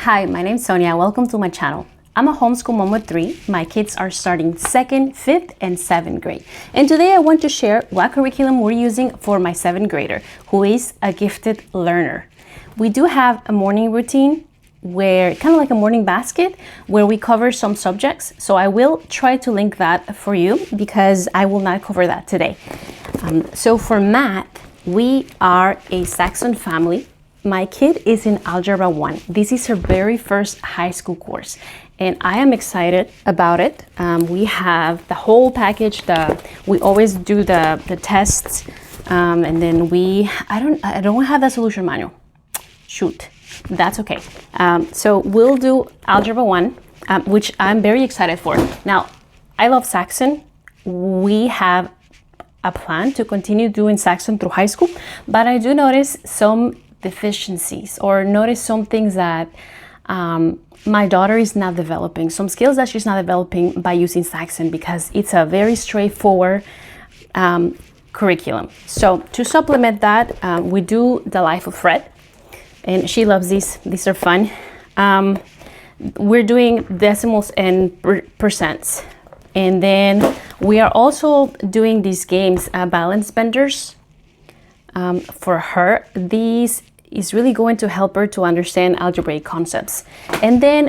Hi, my name's Sonia. Welcome to my channel. I'm a homeschool mom with 3. My kids are starting 2nd, 5th, and 7th grade. And today I want to share what curriculum we're using for my 7th grader, who is a gifted learner. We do have a morning routine where, kind of like a morning basket, where we cover some subjects. So I will try to link that for you because I will not cover that today. So for math, we are a Saxon family. My kid is in Algebra 1. This is her very first high school course, and I am excited about it. We have the whole package. We always do the tests, and then I don't have the solution manual. Shoot, that's okay. So we'll do Algebra 1, which I'm very excited for. Now, I love Saxon. We have a plan to continue doing Saxon through high school, but I do notice some deficiencies or notice some things that my daughter is not developing, some skills that she's not developing by using Saxon because it's a very straightforward curriculum. So to supplement that, we do The Life of Fred, and she loves these. These are fun. We're doing decimals and percents. And then we are also doing these games, balance benders. For her, these is really going to help her to understand algebraic concepts. And then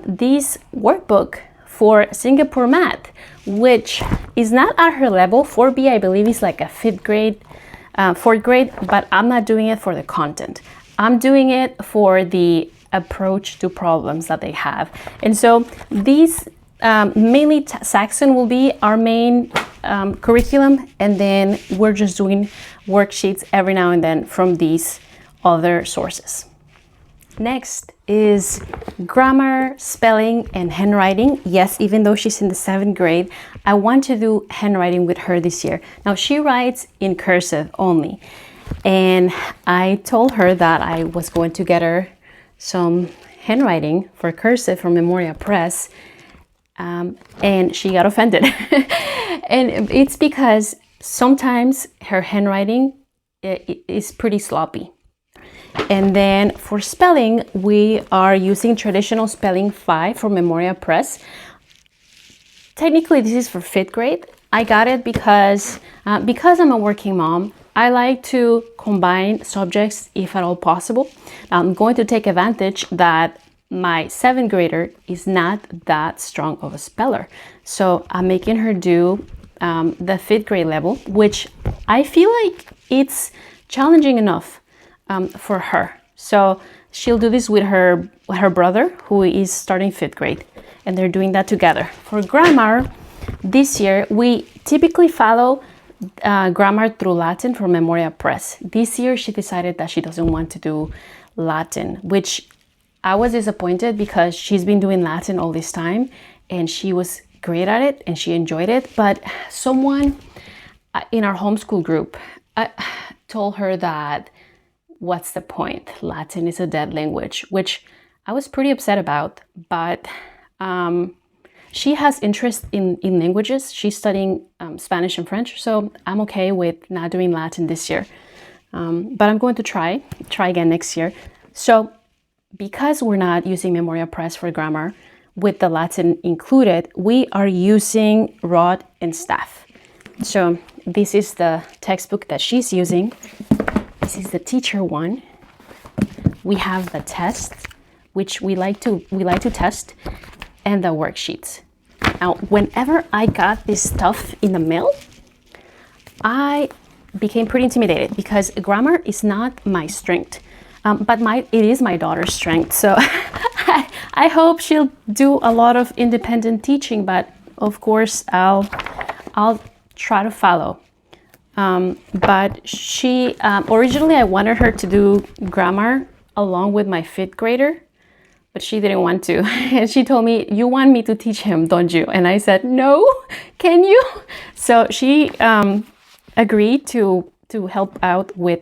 this workbook for Singapore math, which is not at her level. 4B, I believe, is like a 5th grade, 4th grade, but I'm not doing it for the content. I'm doing it for the approach to problems that they have. And so these mainly Saxon will be our main curriculum, and then we're just doing worksheets every now and then from these other sources. Next is grammar, spelling, and handwriting. Yes, even though she's in the 7th grade, I want to do handwriting with her this year. Now, she writes in cursive only, and I told her that I was going to get her some handwriting for cursive from Memoria Press, and she got offended. And it's because sometimes her handwriting is pretty sloppy. And then for spelling, we are using traditional spelling 5 from Memoria Press. Technically, this is for 5th grade. I got it because I'm a working mom. I like to combine subjects if at all possible. I'm going to take advantage that my 7th grader is not that strong of a speller. So I'm making her do the 5th grade level, which I feel like it's challenging enough for her. So she'll do this with her brother, who is starting 5th grade, and they're doing that together. For grammar, this year, we typically follow grammar through Latin from Memoria Press. This year, she decided that she doesn't want to do Latin, which I was disappointed because she's been doing Latin all this time and she was great at it and she enjoyed it. But someone in our homeschool group told her that, what's the point? Latin is a dead language, which I was pretty upset about. But she has interest in languages. She's studying Spanish and French, so I'm okay with not doing Latin this year. But I'm going to try again next year. So because we're not using Memoria Press for grammar with the Latin included, we are using Rod and Staff. So this is the textbook that she's using. This is the teacher one. We have the tests, which we like to test, and the worksheets. Now, whenever I got this stuff in the mail, I became pretty intimidated because grammar is not my strength. But it is my daughter's strength. So I hope she'll do a lot of independent teaching, but of course I'll try to follow. But she, originally I wanted her to do grammar along with my 5th grader, but she didn't want to. And she told me, "You want me to teach him, don't you?" And I said, "No, can you?" So she agreed to help out with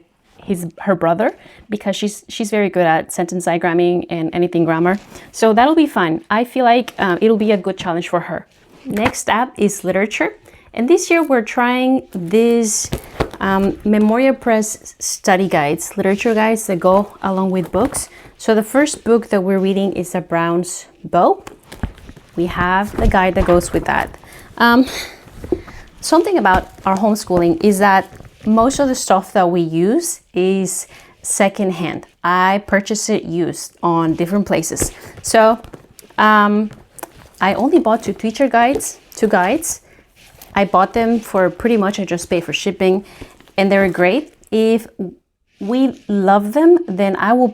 her brother because she's very good at sentence diagramming and anything grammar. So that'll be fun. I feel like it'll be a good challenge for her. Next up is literature. And this year we're trying this Memoria Press study guides, literature guides that go along with books. So the first book that we're reading is A Brown's Bow. We have the guide that goes with that. Something about our homeschooling is that most of the stuff that we use is secondhand. I purchase it used on different places. So I only bought two guides. I bought them for pretty much, I just pay for shipping, and they're great. If we love them, then I'll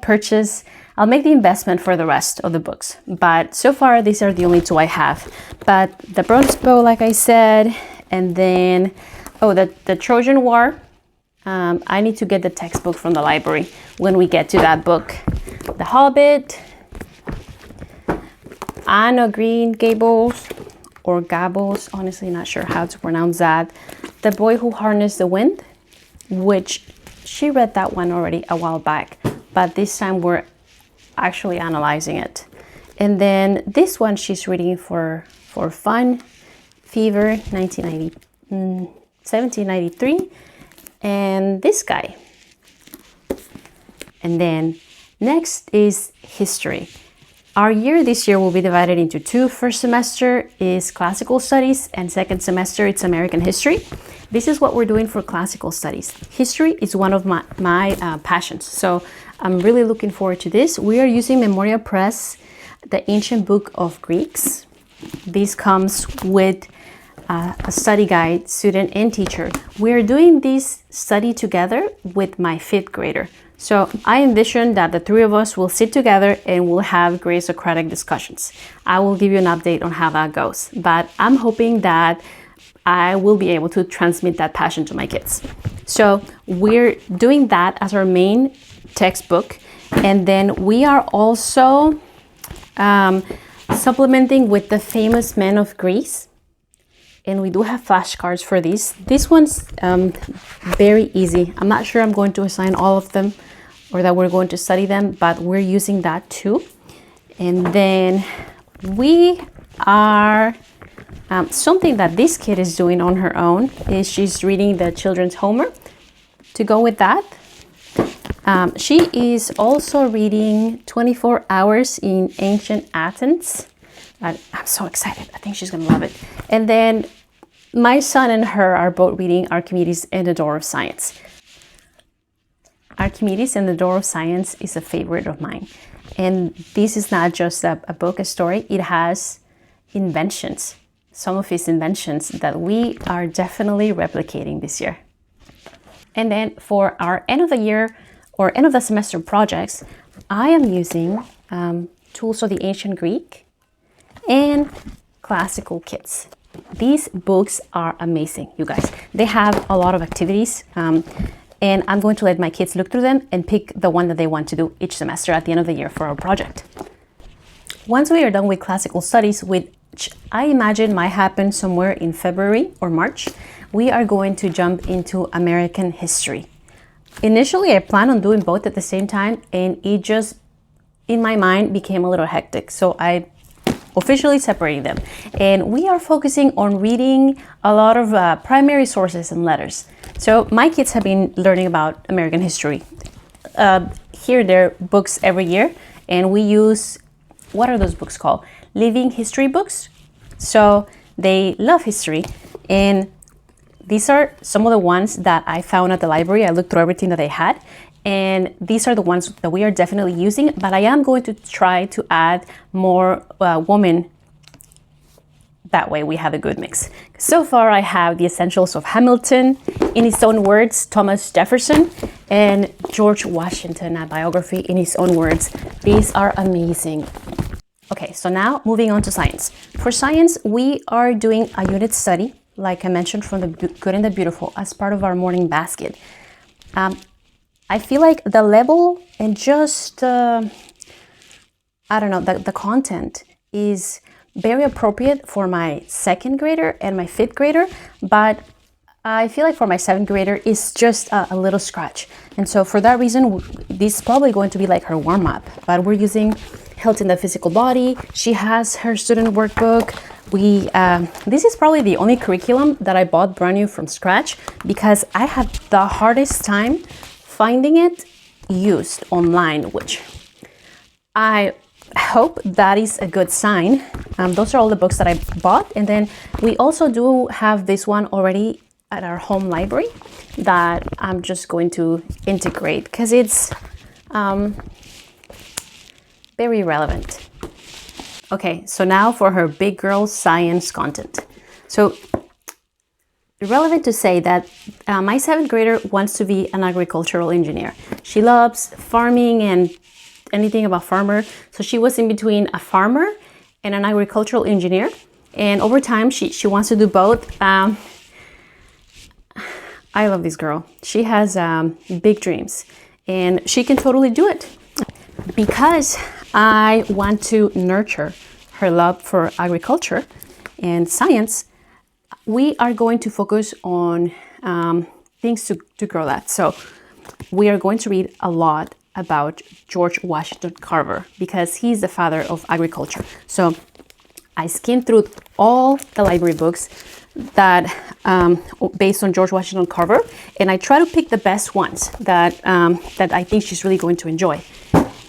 make the investment for the rest of the books. But so far, these are the only two I have. But the Bronze Bow, like I said, and then, the Trojan War. I need to get the textbook from the library when we get to that book. The Hobbit, Anne of Green Gables, or Gables, honestly not sure how to pronounce that. The Boy Who Harnessed the Wind, which she read that one already a while back, but this time we're actually analyzing it. And then this one she's reading for fun, Fever, 1793, and this guy. And then next is history. Our year this year will be divided into two. First semester is classical studies, and second semester it's American history. This is what we're doing for classical studies. History is one of my passions, so I'm really looking forward to this. We are using Memoria Press, the Ancient Book of Greeks. This comes with a study guide, student and teacher. We're doing this study together with my 5th grader. So I envision that the three of us will sit together and we'll have great Socratic discussions. I will give you an update on how that goes, but I'm hoping that I will be able to transmit that passion to my kids. So we're doing that as our main textbook, and then we are also supplementing with the famous men of Greece. And we do have flashcards for these. This one's very easy. I'm not sure I'm going to assign all of them or that we're going to study them, but we're using that too. And then we are, something that this kid is doing on her own is she's reading the children's Homer. To go with that, she is also reading 24 Hours in Ancient Athens. I'm so excited. I think she's gonna love it. And then my son and her are both reading Archimedes and the Door of Science. Archimedes and the Door of Science is a favorite of mine. And this is not just a book, a story. It has inventions, some of his inventions that we are definitely replicating this year. And then for our end of the year or end of the semester projects, I am using Tools of the Ancient Greek and Classical Kits. These books are amazing, you guys. They have a lot of activities, and I'm going to let my kids look through them and pick the one that they want to do each semester at the end of the year for our project. Once we are done with classical studies, which I imagine might happen somewhere in February or March, we are going to jump into American history. Initially, I planned on doing both at the same time, and it just, in my mind, became a little hectic. So I officially separating them, and we are focusing on reading a lot of primary sources and letters. So my kids have been learning about American history. Here there are books every year, and we use, what are those books called? Living history books. So they love history, and these are some of the ones that I found at the library. I looked through everything that they had, and these are the ones that we are definitely using, but I am going to try to add more women. That way we have a good mix. So far I have the essentials of Hamilton, in his own words, Thomas Jefferson, and George Washington, a biography in his own words. These are amazing. Okay, so now moving on to science. For science, we are doing a unit study, like I mentioned, from the Good and the Beautiful as part of our morning basket. I feel like the level and just, I don't know, the content is very appropriate for my 2nd grader and my 5th grader, but I feel like for my 7th grader, it's just a little scratch. And so for that reason, this is probably going to be like her warm-up, but we're using Health in the Physical Body. She has her student workbook. This is probably the only curriculum that I bought brand new from scratch because I had the hardest time finding it used online, which I hope that is a good sign. Those are all the books that I bought. And then we also do have this one already at our home library that I'm just going to integrate because it's very relevant. Okay, so now for her big girl science content. So relevant to say that my 7th grader wants to be an agricultural engineer. She loves farming and anything about farmer. So she was in between a farmer and an agricultural engineer. And over time, she wants to do both. I love this girl. She has big dreams and she can totally do it. Because I want to nurture her love for agriculture and science, we are going to focus on things to grow that. So we are going to read a lot about George Washington Carver because he's the father of agriculture. So I skimmed through all the library books that based on George Washington Carver, and I try to pick the best ones that I think she's really going to enjoy.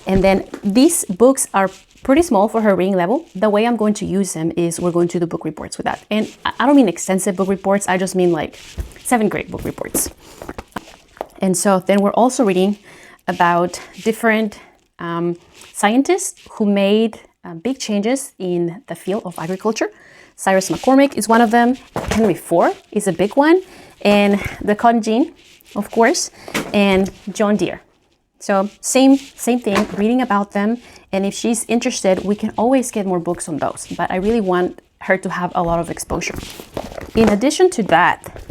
And then these books are pretty small for her reading level. The way I'm going to use them is we're going to do book reports with that. And I don't mean extensive book reports. I just mean like 7th grade book reports. And so then we're also reading about different scientists who made big changes in the field of agriculture. Cyrus McCormick is one of them. Henry Ford is a big one. And the cotton gin, of course, and John Deere. So same thing, reading about them. And if she's interested, we can always get more books on those. But I really want her to have a lot of exposure. In addition to that,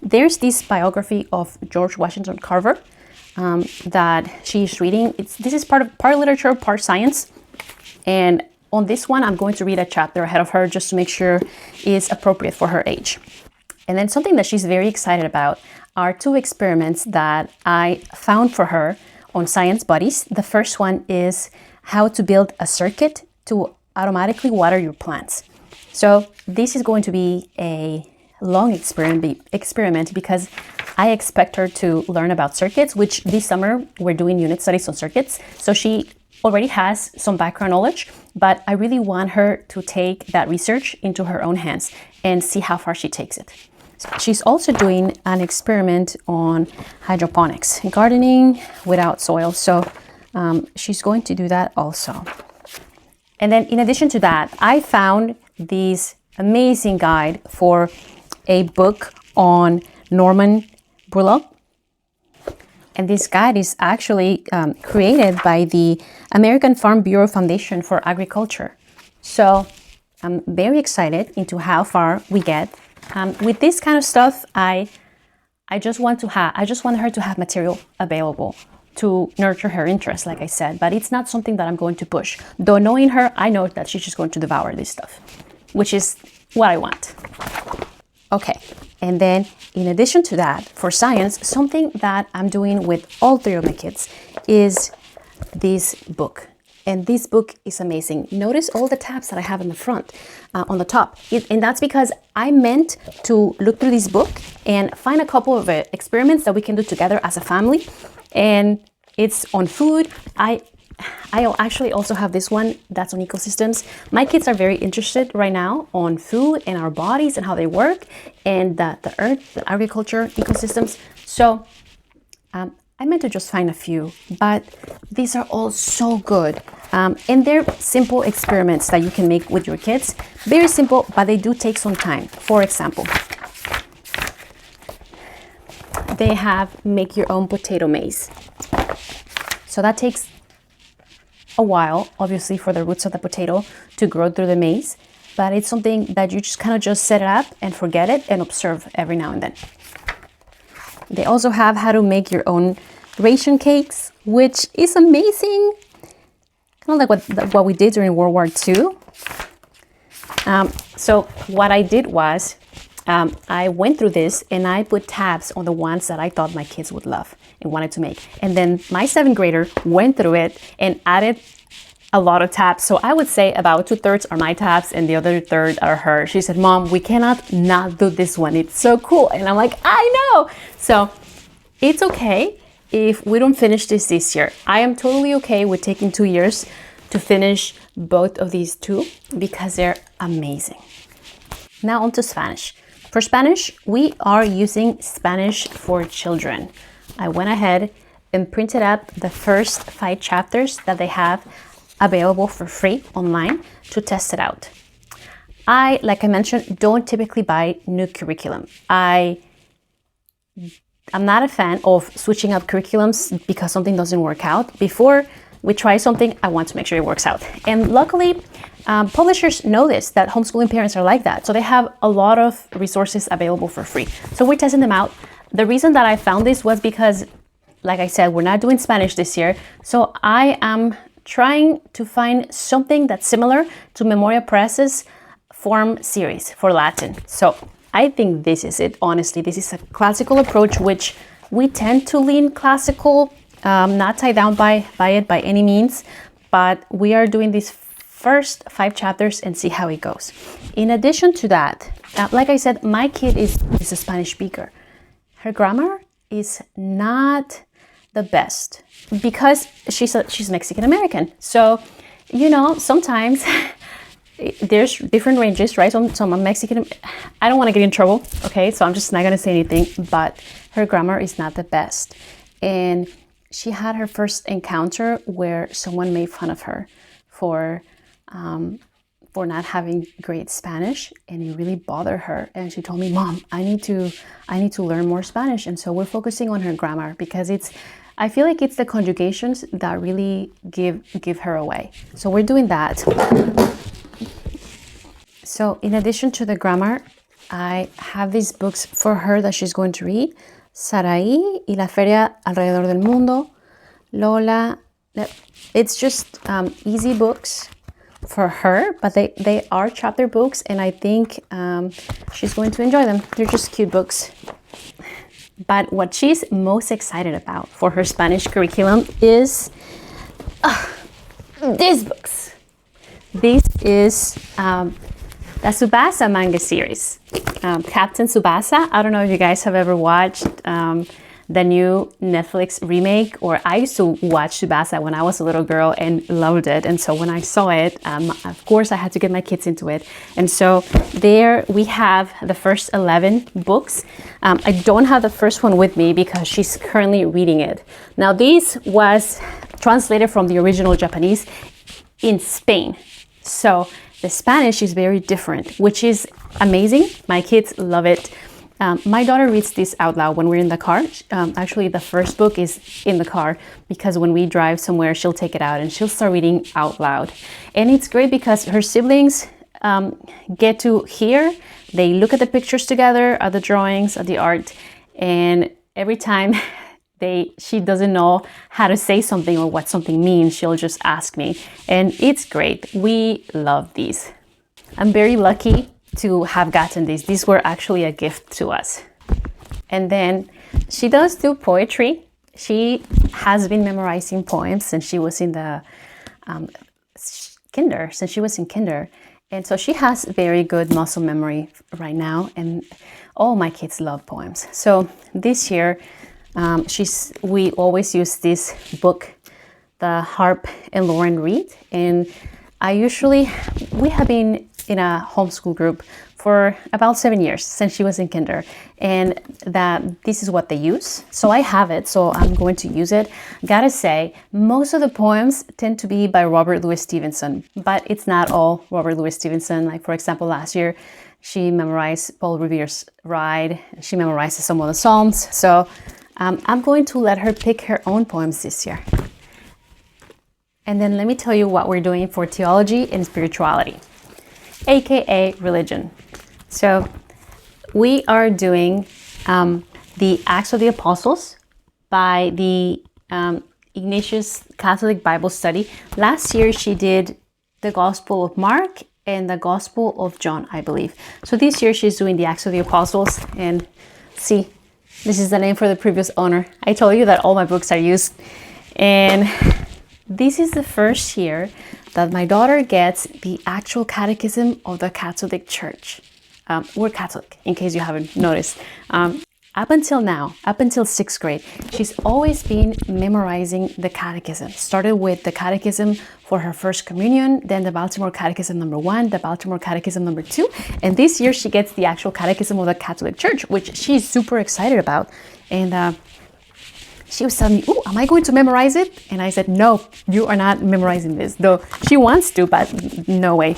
there's this biography of George Washington Carver that she's reading. This is part literature, part science. And on this one, I'm going to read a chapter ahead of her just to make sure it's appropriate for her age. And then something that she's very excited about are 2 experiments that I found for her on Science Buddies. The first one is how to build a circuit to automatically water your plants. So this is going to be a long experiment because I expect her to learn about circuits, which this summer we're doing unit studies on circuits. So she already has some background knowledge, but I really want her to take that research into her own hands and see how far she takes it. She's also doing an experiment on hydroponics, gardening without soil. So she's going to do that also. And then in addition to that, I found this amazing guide for a book on Norman Borlaug. And this guide is actually created by the American Farm Bureau Foundation for Agriculture. So I'm very excited into how far we get. With this kind of stuff, I just want her to have material available to nurture her interest, like I said, but it's not something that I'm going to push. Though knowing her, I know that she's just going to devour this stuff, which is what I want. Okay, and then in addition to that, for science, something that I'm doing with all 3 of my kids is this book. And this book is amazing. Notice all the tabs that I have in the front, on the top. And that's because I meant to look through this book and find a couple of experiments that we can do together as a family. And it's on food. I actually also have this one that's on ecosystems. My kids are very interested right now on food and our bodies and how they work and the earth, the agriculture, ecosystems. So I meant to just find a few, but these are all so good. And they're simple experiments that you can make with your kids. Very simple, but they do take some time. For example, they have make your own potato maze. So that takes a while, obviously, for the roots of the potato to grow through the maze. But it's something that you just kind of just set it up and forget it and observe every now and then. They also have how to make your own ration cakes, which is amazing. Kind of like what we did during World War II. So what I did was I went through this and I put tabs on the ones that I thought my kids would love and wanted to make. And then my 7th grader went through it and added a lot of tabs. So I would say about 2/3 are my tabs and the other third are her. She said, Mom, we cannot not do this one. It's so cool. And I'm like, I know. So it's okay if we don't finish this year. I am totally okay with taking 2 years to finish both of these two because they're amazing. Now on to Spanish. For Spanish, we are using Spanish for Children. I went ahead and printed up the first 5 chapters that they have available for free online to test it out. I, like I mentioned, don't typically buy new curriculum. I'm not a fan of switching up curriculums because something doesn't work out. Before we try something, I want to make sure it works out. And luckily, publishers know this, that homeschooling parents are like that. So they have a lot of resources available for free. So we're testing them out. The reason that I found this was because, like I said, we're not doing Spanish this year. So I am trying to find something that's similar to Memoria Press's form series for Latin. So I think this is it, honestly. This is a classical approach, which we tend to lean classical, not tied down by it by any means, but we are doing these first 5 chapters and see how it goes. In addition to that, like I said, my kid is a Spanish speaker. Her grammar is not the best because she's Mexican American. So, you know, sometimes there's different ranges, right? So I'm Mexican. I don't want to get in trouble, okay? So I'm just not going to say anything, but her grammar is not the best. And she had her first encounter where someone made fun of her for not having great Spanish, and it really bothered her. And she told me, Mom, I need to learn more Spanish. And so we're focusing on her grammar because I feel like it's the conjugations that really give her away. So we're doing that. So in addition to the grammar, I have these books for her that she's going to read. Saraí y la Feria Alrededor del Mundo, Lola. It's just easy books for her, but they are chapter books, and I think she's going to enjoy them. They're just cute books. But what she's most excited about for her Spanish curriculum is these books. This is the Tsubasa manga series. Captain Tsubasa. I don't know if you guys have ever watched the new Netflix remake, or I used to watch Tsubasa when I was a little girl and loved it. And so when I saw it, of course I had to get my kids into it. And so there we have the first 11 books. I don't have the first one with me because she's currently reading it. Now this was translated from the original Japanese in Spain. So the Spanish is very different, which is amazing. My kids love it. My daughter reads this out loud when we're in the car. Actually, the first book is in the car because when we drive somewhere, she'll take it out and she'll start reading out loud. And it's great because her siblings get to hear. They look at the pictures together, at the drawings, at the art, and every time she doesn't know how to say something or what something means, she'll just ask me. And it's great. We love these. I'm very lucky to have gotten these. These were actually a gift to us. And then she does do poetry. She has been memorizing poems since she was in the kinder. And so she has very good muscle memory right now. And all my kids love poems. So this year, we always use this book, The Harp and Lauren Read. And we have been in a homeschool group for about 7 years since she was in kinder, and this is what they use. So I have it, so I'm going to use it. Gotta say, most of the poems tend to be by Robert Louis Stevenson, but it's not all Robert Louis Stevenson. Like for example, last year she memorized Paul Revere's Ride. She memorized some of the Psalms. So I'm going to let her pick her own poems this year. And then let me tell you what we're doing for theology and spirituality, aka religion. So we are doing the Acts of the Apostles by the Ignatius Catholic Bible Study. Last year she did the Gospel of Mark and the Gospel of John, I believe. So this year she's doing the Acts of the Apostles. And see, this is the name for the previous owner. I told you that all my books are used. And This is the first year that my daughter gets the actual catechism of the Catholic Church. We're Catholic, in case you haven't noticed. Up until now, up until 6th grade, she's always been memorizing the catechism. Started with the catechism for her first communion, then the Baltimore Catechism number 1, the Baltimore Catechism number 2, and this year she gets the actual catechism of the Catholic Church, which she's super excited about. And she was telling me, "Oh, am I going to memorize it?" And I said, "No, you are not memorizing this." Though she wants to, but no way.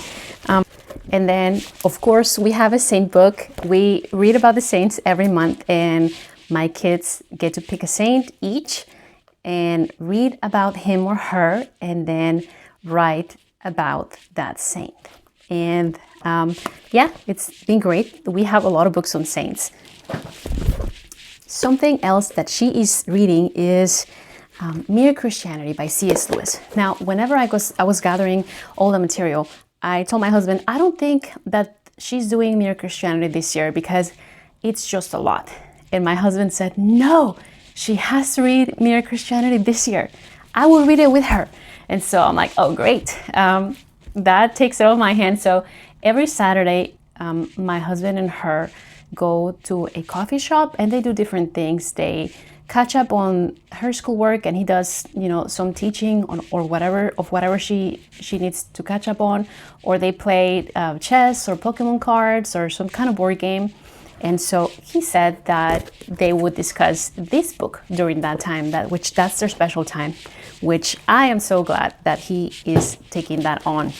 And then, of course, we have a saint book. We read about the saints every month, and my kids get to pick a saint each and read about him or her, and then write about that saint. And yeah, it's been great. We have a lot of books on saints. Something else that she is reading is Mere Christianity by C.S. Lewis. Now, whenever I was gathering all the material, I told my husband, I don't think that she's doing Mere Christianity this year because it's just a lot. And my husband said, no, she has to read Mere Christianity this year. I will read it with her. And so I'm like, oh, great. That takes it off my hands. So every Saturday, my husband and her go to a coffee shop and they do different things. They catch up on her schoolwork, and he does, some teaching on or whatever she needs to catch up on, or they play chess or Pokemon cards or some kind of board game. And so he said that they would discuss this book during that time, that's their special time, which I am so glad that he is taking that on.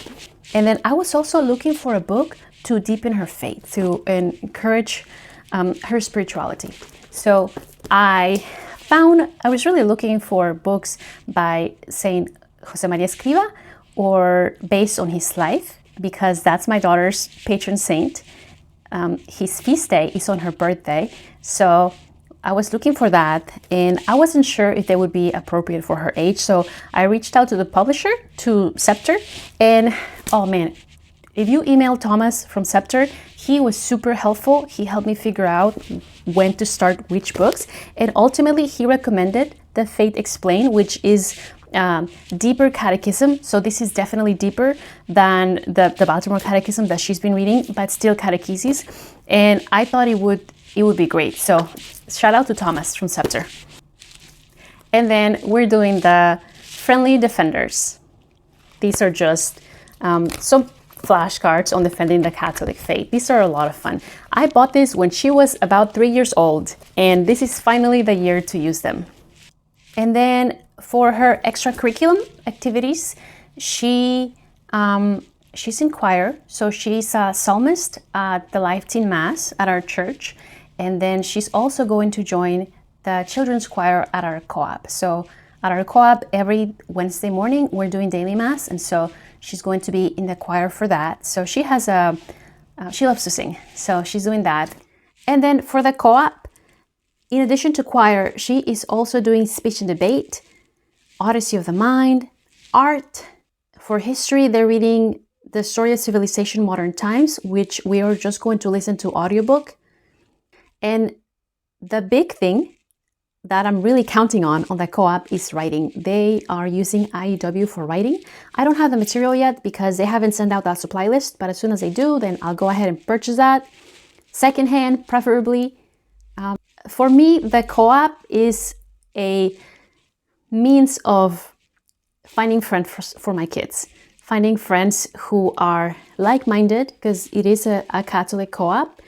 And then I was also looking for a book to deepen her faith, to encourage her spirituality. So I was really looking for books by Saint Jose Maria Escriva or based on his life, because that's my daughter's patron saint. His feast day is on her birthday. So I was looking for that, and I wasn't sure if they would be appropriate for her age. So I reached out to the publisher, to Scepter, and oh man, if you email Thomas from Scepter, he was super helpful. He helped me figure out when to start which books. And ultimately, he recommended The Faith Explained, which is deeper catechism. So this is definitely deeper than the Baltimore Catechism that she's been reading, but still catechesis. And I thought it would be great. So shout out to Thomas from Scepter. And then we're doing the Friendly Defenders. These are just some flashcards on defending the Catholic faith. These are a lot of fun. I bought this when she was about 3 years old, and this is finally the year to use them. And then for her extracurriculum activities, she's in choir, so she's a psalmist at the Life Teen Mass at our church, and then she's also going to join the children's choir at our co-op. So at our co-op, every Wednesday morning, we're doing daily Mass, and so she's going to be in the choir for that. So she loves to sing, so she's doing that. And then for the co-op, in addition to choir, she is also doing speech and debate, Odyssey of the Mind, art. For history, they're reading The Story of Civilization, Modern Times, which we are just going to listen to audiobook. And the big thing that I'm really counting on the co-op is writing. They are using IEW for writing. I don't have the material yet because they haven't sent out that supply list, but as soon as they do, then I'll go ahead and purchase that. Secondhand, preferably. For me, the co-op is a means of finding friends for my kids. Finding friends who are like-minded, because it is a Catholic co-op,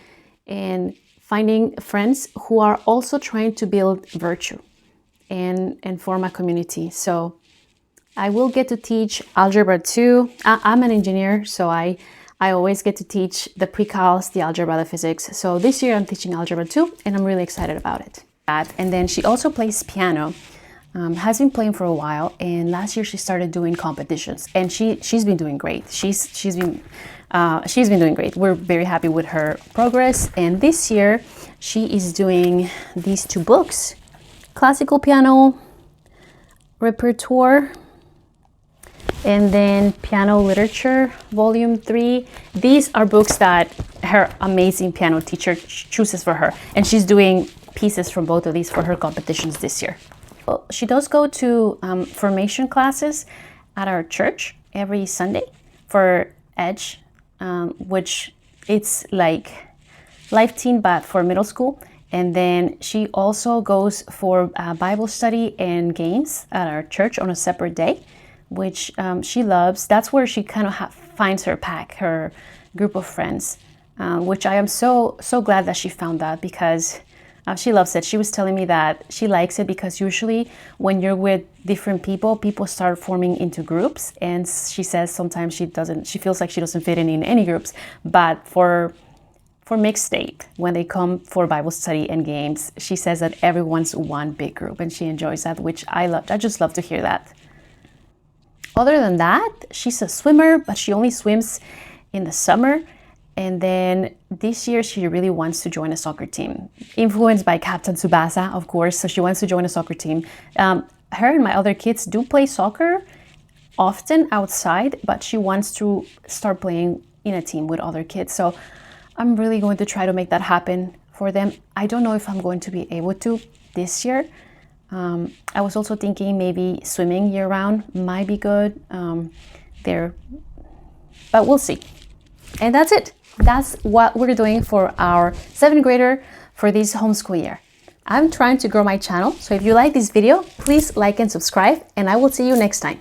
and finding friends who are also trying to build virtue and form a community. So I will get to teach Algebra 2. I'm an engineer, so I always get to teach the pre-calcs, the algebra, the physics. So this year I'm teaching Algebra 2, and I'm really excited about it. And then she also plays piano, has been playing for a while, and last year she started doing competitions, and she's been doing great. She's been doing great. We're very happy with her progress. And this year she is doing these 2 books, Classical Piano Repertoire, and then Piano Literature, Volume 3. These are books that her amazing piano teacher chooses for her. And she's doing pieces from both of these for her competitions this year. she does go to formation classes at our church every Sunday for Edge, which it's like Life Teen but for middle school. And then she also goes for Bible study and games at our church on a separate day, which she loves. That's where she kind of finds her pack, her group of friends, which I am so glad that she found that, because she loves it. She was telling me that she likes it because usually when you're with different people start forming into groups, and she says sometimes she feels like she doesn't fit in any groups, but for mixed date, when they come for Bible study and games, she says that everyone's one big group, and she enjoys that, which I love. I just love to hear that. Other than that, she's a swimmer, but she only swims in the summer. And then this year, she really wants to join a soccer team, influenced by Captain Tsubasa, of course. So she wants to join a soccer team. Her and my other kids do play soccer often outside, but she wants to start playing in a team with other kids. So I'm really going to try to make that happen for them. I don't know if I'm going to be able to this year. I was also thinking maybe swimming year-round might be good there, but we'll see. And that's it. That's what we're doing for our 7th grader for this homeschool year. I'm trying to grow my channel, so if you like this video, please like and subscribe, and I will see you next time.